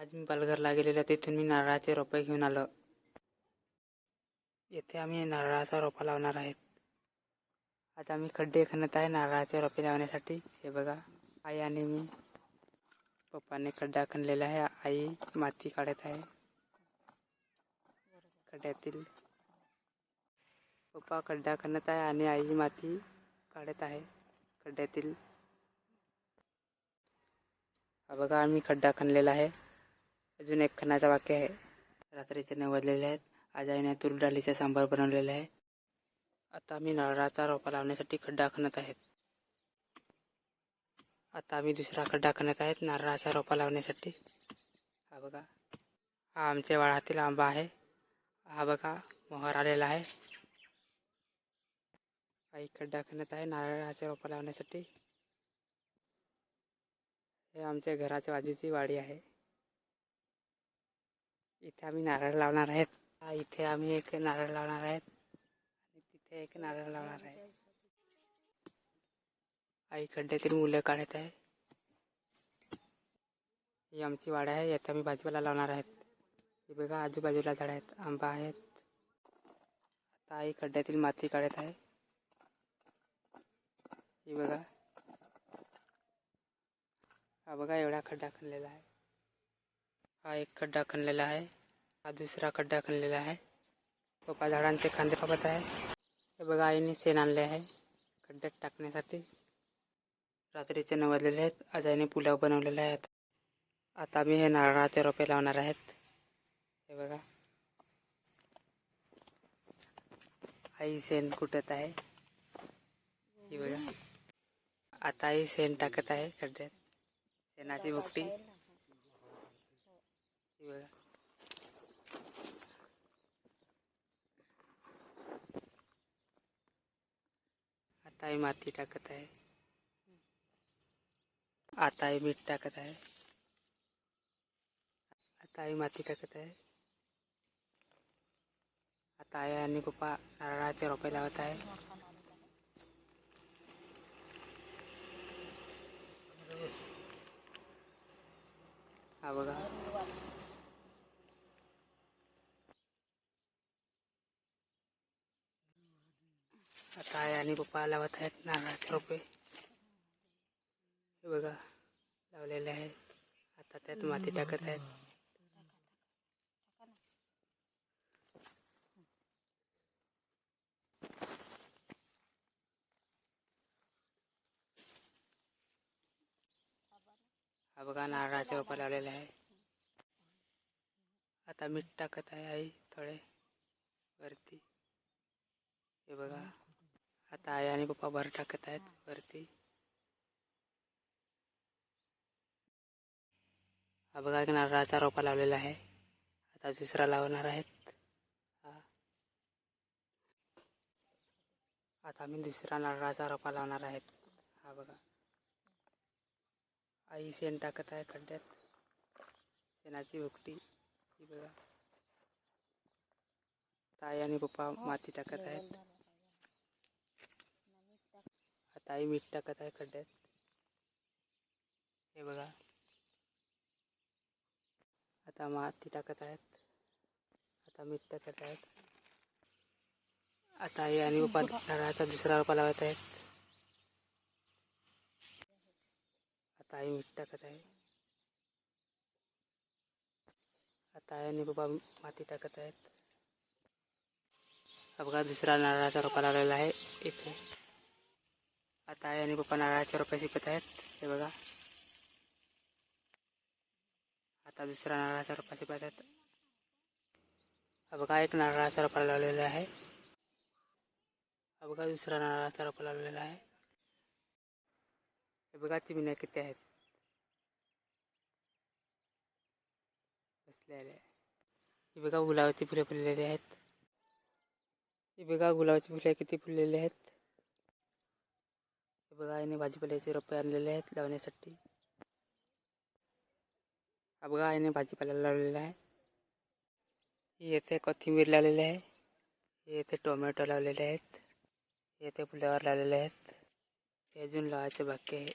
आज मी पालघरला गेलेलो, तिथून मी नारळाचे रोपे घेऊन आलो. येथे आम्ही नारळाचा रोपा लावणार आहेत. आज आम्ही खड्डे खणत आहे नारळाचे रोपे लावण्यासाठी. हे बघा, आई आणि मी. पप्पाने खड्डा खणलेला आहे, आई माती काढत आहे खड्ड्यातील. पप्पा खड्डा खणत आहे आणि आई माती काढत आहे खड्ड्यातील. हा बघा, आम्ही खड्डा खणलेला आहे, अजून एक खणाचा बाकी आहे. रात्रीचे 9 वाजलेले आहेत. आज आईने तूर डाळीचा सांबार बनवलेला आहे. आता आम्ही नारळाचा रोपा लावण्यासाठी खड्डा खणत आहेत. आता आम्ही दुसरा खड्डा खणत आहेत नारळाचा रोपा लावण्यासाठी. हा बघा, हा आमच्या वाळातील आंबा आहे. हा बघा, मोहर आलेला आहे. आई खड्डा खणत आहे नारळाचा रोपा लावण्यासाठी. हे आमच्या घराच्या बाजूची वाडी आहे. इथे आम्ही नारळ लावणार आहेत. इथे आम्ही एक नारळ लावणार आहेत आणि तिथे एक नारळ लावणार आहे. आई खड्ड्यातील मुलं काढत आहे. ही आमची वाडी आहे. यात आम्ही भाजीपाला लावणार आहेत. हे बघा, आजूबाजूला झाड आहेत, आंबा आहेत. आता आई खड्ड्यातील माती काढत आहे. हे बघा, हा बघा, एवढा खड्डा खणलेला आहे. हा एक खड्डा खणलेला आहे. हा दुसरा खड्डा खणलेला आहे. पप्पा झाडांचे खांदे कापत आहे. हे बघा, आईने शेण आणले आहे खड्ड्यात टाकण्यासाठी. रात्रीचे 9 वाजलेले आहेत. आज आईने पुलाव बनवलेला आहे. आता मी हे नारळाचे रोपे लावणार आहेत. हे बघा, आई शेण कुटत आहे. हे बघा, आता आई शेण टाकत आहे खड्ड्यात, शेणाची भुकटी. हे बघा, आता आई माती टाकत आहे. आता आई मीठ टाकत आहे. आता आई माती टाकत आहे. आता आई आणि पप्पा नारळाचे रोपे लावत आहे. हा बघा, आता आई आणि पप्पा लावत आहेत नारळाचे रोपे. हे बघा, लावलेले आहे. आता त्यात माती टाकत आहेत. हा बघा, नारळाचे रोपा लावलेले आहे. आता मीठ टाकत आहे आई थोडे वरती. हे बघा, आता आई आणि पप्पा भर टाकत आहेत वरती. हा बघा, एक नारळाचा रोपा लावलेला आहे. आता दुसरा लावणार आहेत. आता आम्ही दुसरा नारळाचा रोपा लावणार आहेत. हा बघा, आई शेण टाकत आहे खड्ड्यात, शेणाची भुकटी. ही बघा, आई आणि पप्पा माती टाकत आहेत. आता आई मीठ टाकत आहे खड्ड्यात. हे बघा, आता माती टाकत आहेत. आता मीठ टाकत आहेत. आता आई आणि पप्पा नारळाचा दुसरा रोपा लावत आहेत. आता आई मीठ टाकत आहे. आता आई आणि पप्पा माती टाकत आहेत. हा बघा, दुसरा नारळाचा रोपा लावलेला आहे इथे. आता आई आणि पप्पा नारळाच्या रोपा शिकत आहेत. हे बघा, आता दुसरा नारळाचा रोपा शिकत आहेत. हा बघा, एक नारळाचा रोपा लावलेला आहे. हा बघा, दुसरा नारळाचा रोपा लावलेला आहे. हे बघा, चिमण्या किती आहेत बसलेल्या. हे बघा, गुलाबाची फुले फुललेली आहेत. हे बघा, गुलाबाची फुले किती फुललेली आहेत. हे बघा, आईने भाजीपाल्याचे रोपे आणलेले आहेत लावण्यासाठी. हा बघा, आईने भाजीपाला लावलेला आहे. येथे कोथिंबीर लावलेली आहे. येथे टोमॅटो लावलेले आहेत. येथे फुलावर लावलेले आहेत. हे अजून लावायचे बाकी आहे.